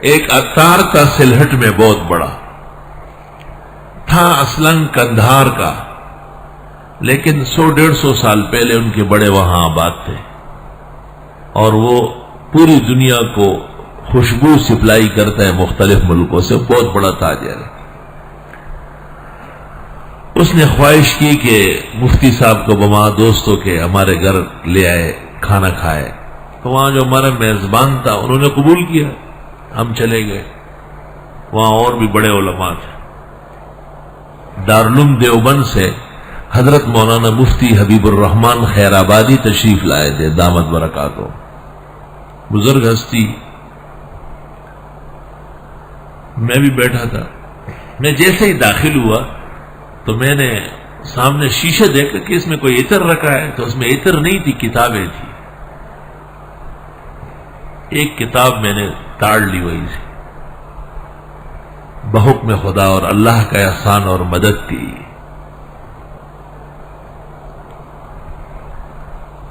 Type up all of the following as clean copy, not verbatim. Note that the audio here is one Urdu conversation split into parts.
ایک اتار تھا سلہٹ میں بہت بڑا تھا، اصلاً کندھار کا، لیکن 100-150 سال پہلے ان کے بڑے وہاں آباد تھے، اور وہ پوری دنیا کو خوشبو سپلائی کرتا ہے مختلف ملکوں سے، بہت بڑا تاجر ہے۔ اس نے خواہش کی کہ مفتی صاحب کو بما دوستوں کے ہمارے گھر لے آئے، کھانا کھائے، تو وہاں جو ہمارا میزبان تھا انہوں نے قبول کیا، ہم چلے گئے۔ وہاں اور بھی بڑے علماء تھے۔ دارالعلوم دیوبند سے حضرت مولانا مفتی حبیب الرحمان خیر آبادی تشریف لائے تھے، دامت برکاتہ، بزرگ ہستی۔ میں بھی بیٹھا تھا، میں جیسے ہی داخل ہوا تو میں نے سامنے شیشے دیکھا کہ اس میں کوئی عطر رکھا ہے، تو اس میں عطر نہیں تھی، کتابیں تھی۔ ایک کتاب میں نے تاڑ لی وہی سے، بحکم خدا اور اللہ کا احسان اور مدد تھی۔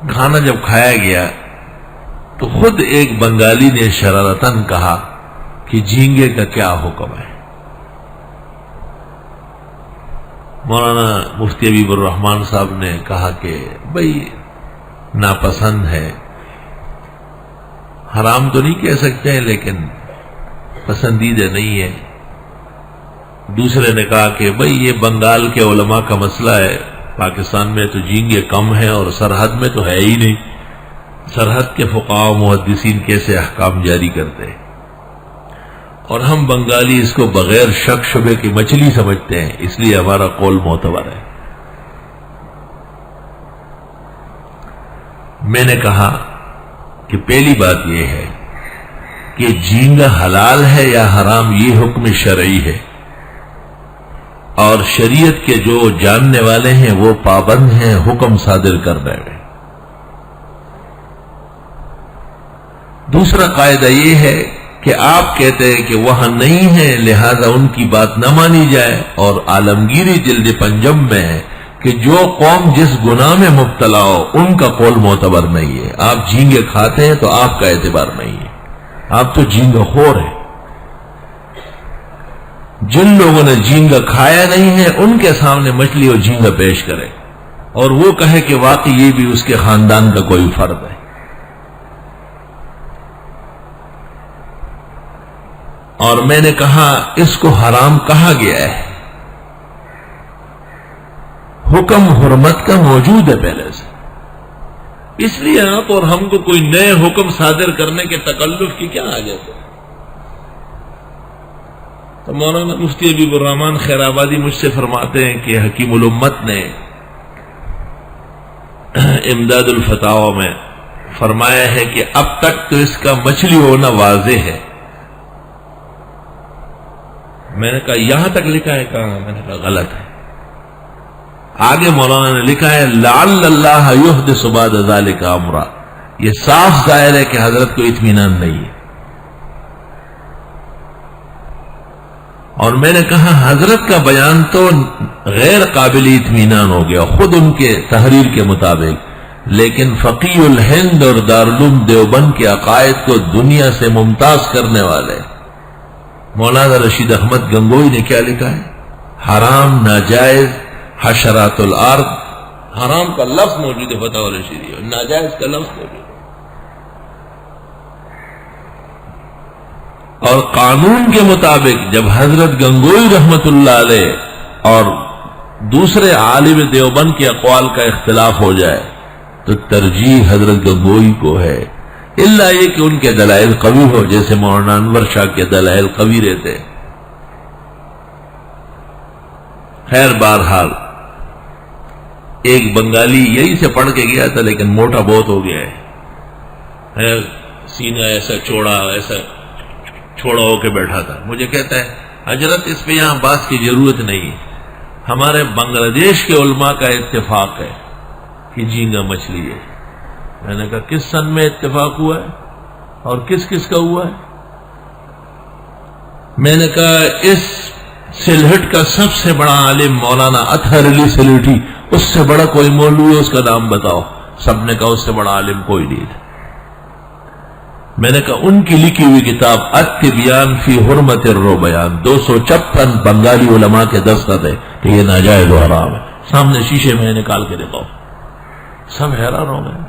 کھانا جب کھایا گیا تو خود ایک بنگالی نے شرارتاً کہا کہ جھینگے کا کیا حکم ہے؟ مولانا مفتی حبیب الرحمان صاحب نے کہا کہ بھئی ناپسند ہے، حرام تو نہیں کہہ سکتے ہیں لیکن پسندیدہ نہیں ہے۔ دوسرے نے کہا کہ بھئی یہ بنگال کے علماء کا مسئلہ ہے، پاکستان میں تو جھینگے کم ہیں اور سرحد میں تو ہے ہی نہیں، سرحد کے فقہاء و محدثین کیسے احکام جاری کرتے ہیں، اور ہم بنگالی اس کو بغیر شک شبے کی مچھلی سمجھتے ہیں، اس لیے ہمارا قول معتبر ہے۔ میں نے کہا کہ پہلی بات یہ ہے کہ جھینگا حلال ہے یا حرام، یہ حکم شرعی ہے، اور شریعت کے جو جاننے والے ہیں وہ پابند ہیں حکم صادر کرنے میں۔ دوسرا قاعدہ یہ ہے کہ آپ کہتے ہیں کہ وہاں نہیں ہے لہذا ان کی بات نہ مانی جائے، اور عالمگیری جلد 5 میں ہے کہ جو قوم جس گناہ میں مبتلا ہو ان کا قول معتبر نہیں ہے۔ آپ جھینگے کھاتے ہیں تو آپ کا اعتبار نہیں ہے، آپ تو جھینگا خور ہیں۔ جن لوگوں نے جھینگا کھایا نہیں ہے ان کے سامنے مچھلی اور جھینگا پیش کرے، اور وہ کہے کہ واقعی یہ بھی اس کے خاندان کا کوئی فرد ہے۔ اور میں نے کہا اس کو حرام کہا گیا ہے، حکم حرمت کا موجود ہے پہلے سے، اس لیے آپ اور ہم کو کوئی نئے حکم صادر کرنے کے تکلف کی کیا حاجت ہے؟ تو مولانا مفتی حبیب الرحمان خیر آبادی مجھ سے فرماتے ہیں کہ حکیم الامت نے امداد الفتاوی میں فرمایا ہے کہ اب تک تو اس کا مچھلی ہونا واضح ہے۔ میں نے کہا یہاں تک لکھا ہے؟ کہاں؟ میں نے کہا غلط ہے۔ آگے مولانا نے لکھا ہے لعل اللہ یحدث بعد ذلک امرا، یہ صاف ظاہر ہے کہ حضرت کو اطمینان نہیں ہے۔ اور میں نے کہا حضرت کا بیان تو غیر قابل اطمینان ہو گیا خود ان کے تحریر کے مطابق، لیکن فقیہ الہند اور دارالعلوم دیوبند کے عقائد کو دنیا سے ممتاز کرنے والے مولانا رشید احمد گنگوئی نے کیا لکھا ہے؟ حرام، ناجائز، حشرات الارض، حرام کا لفظ موجود ہے فتاوی رشیدیہ، ناجائز کا لفظ موجود ہے، اور قانون کے مطابق جب حضرت گنگوئی رحمت اللہ علیہ اور دوسرے عالم دیوبند کے اقوال کا اختلاف ہو جائے تو ترجیح حضرت گنگوئی کو ہے، الا یہ کہ ان کے دلائل قوی ہو، جیسے مولانا انور شاہ کے دلائل قوی رہتے۔ خیر بہرحال ایک بنگالی یہی سے پڑھ کے گیا تھا لیکن موٹا بہت ہو گیا ہے، سینہ ایسا چوڑا، ایسا چھوڑا ہو کے بیٹھا تھا۔ مجھے کہتا ہے حضرت اس پہ یہاں بات کی ضرورت نہیں، ہمارے بنگلہ دیش کے علماء کا اتفاق ہے کہ جھینگا مچھلی ہے۔ میں نے کہا کس سن میں اتفاق ہوا ہے اور کس کس کا ہوا ہے؟ میں نے کہا اس سلہٹ کا سب سے بڑا عالم مولانا اطہر علی سلہٹی، اس سے بڑا کوئی مولوی ہے اس کا نام بتاؤ؟ سب نے کہا اس سے بڑا عالم کوئی نہیں تھا۔ میں نے کہا ان کی لکھی ہوئی کتاب التبیان فی حرمت الربیان 256 بنگالی علماء کے دستخط ہے کہ یہ ناجائز و حرام ہے. سامنے شیشے میں نکال کے دیکھو. سب حیران ہو گئے.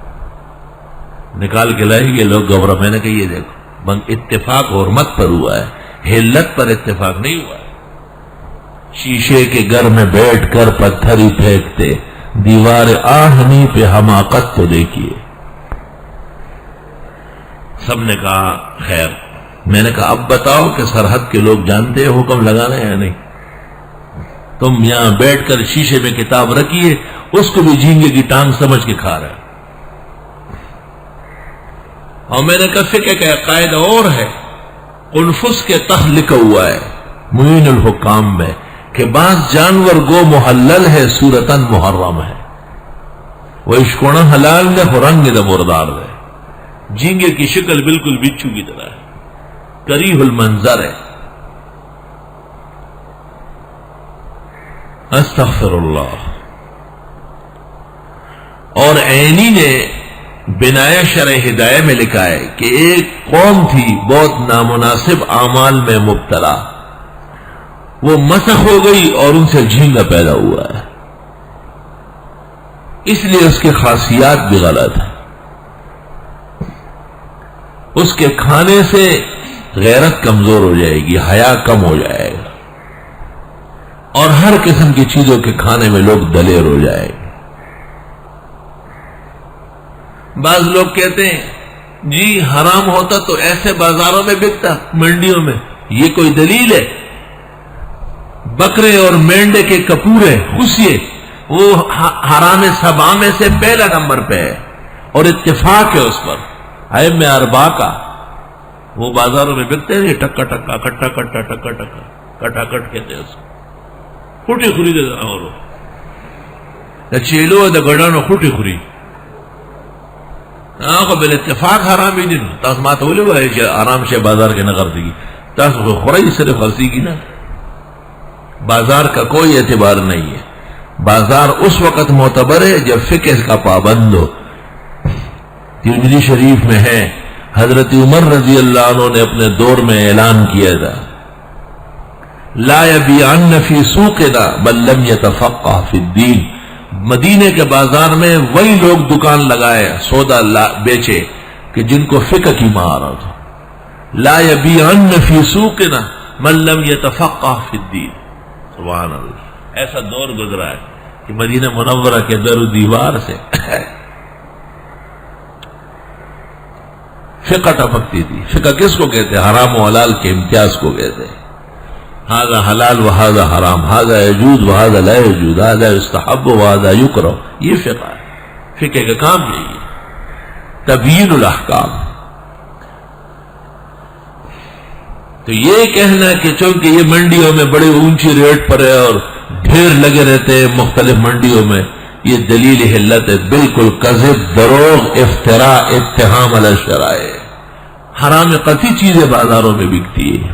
نکال کے لائے یہ لوگ گھبرا. میں نے کہا یہ دیکھو اتفاق حرمت پر ہوا ہے, حلت پر اتفاق نہیں ہوا ہے. شیشے کے گھر میں بیٹھ کر پتھر ہی پھینکتے, دیوار آہنی پہ حماقت تو دیکھیے. سب نے کہا خیر. میں نے کہا اب بتاؤ کہ سرحد کے لوگ جانتے ہیں حکم لگانا ہے یا نہیں؟ تم یہاں بیٹھ کر شیشے میں کتاب رکھیے, اس کو بھی جھینگے کی ٹانگ سمجھ کے کھا رہے. اور میں نے کہا فقہ کا قاعدہ اور ہے, انفس کے تحت لکھا ہوا ہے معین الحکام میں کہ بعض جانور گو محلل ہے صورتاً محرم ہے. وہ اشکونا حلال نے رنگ دا مردار ہے. جھینگے کی شکل بالکل بچھو کی طرح ہے, کریہ المنظر ہے. استغفر اللہ. اور عینی نے بنایا شرح ہدایہ میں لکھا ہے کہ ایک قوم تھی بہت نامناسب اعمال میں مبتلا, وہ مسخ ہو گئی اور ان سے جھینگا پیدا ہوا ہے, اس لیے اس کے خاصیات بھی غلط ہیں. اس کے کھانے سے غیرت کمزور ہو جائے گی, حیا کم ہو جائے گا, اور ہر قسم کی چیزوں کے کھانے میں لوگ دلیر ہو جائے گے. بعض لوگ کہتے ہیں جی حرام ہوتا تو ایسے بازاروں میں بکتا, منڈیوں میں. یہ کوئی دلیل ہے؟ بکرے اور مینڈے کے کپورے خوشیے وہ حرام سبا میں سے پہلا نمبر پہ ہے, اور اتفاق ہے اس پر. میں اربا کا وہ بازاروں میں بکتے ہیں ٹکا ٹکا کٹا کٹا ٹکا ٹکا کٹا کٹ کہتے ہیں اس کو. خوٹی خوری دے اور چیلو دا گڑانو خوٹی خوری کو بل اتفاق حرام ہی نہیں. تاس مات بولے وہ ہے آرام سے بازار کے نہ خرچی کی, تاس خورائی صرف خرچی کی نا. بازار کا کوئی اعتبار نہیں ہے. بازار اس وقت معتبر ہے جب فقہ کا پابند ہو. ترمذی شریف میں ہے حضرت عمر رضی اللہ عنہ نے اپنے دور میں اعلان کیا تھا لا یبیعن فی سوقنا بل لم یتفقہ فی الدین. مدینے کے بازار میں وہی لوگ دکان لگائے, سودا بیچے کہ جن کو فقہ کی مہارت ہو. لا یبیعن فی سوقنا من لم یتفقہ فی الدین. سبحان اللہ. ایسا دور گزرا ہے کہ مدینہ منورہ کے در و دیوار سے فقہ ٹپکتی تھی. فقہ کس کو کہتے ہیں؟ حرام و حلال کے امتیاز کو کہتے ہیں. هذا حلال و هذا حرام, هذا يجوز و هذا لا يجوز, هذا يستحب و هذا يكره. یہ فقہ ہے. فقہ کا کام یہی ہے, تبیین الاحکام. تو یہ کہنا کہ چونکہ یہ منڈیوں میں بڑے اونچی ریٹ پر ہے اور ڈھیر لگے رہتے ہیں مختلف منڈیوں میں, یہ دلیل حلت ہے. بالکل کذب, دروغ, افتراء, اتہام علی الشرائع. حرام قطعی چیزیں بازاروں میں بکتی ہے.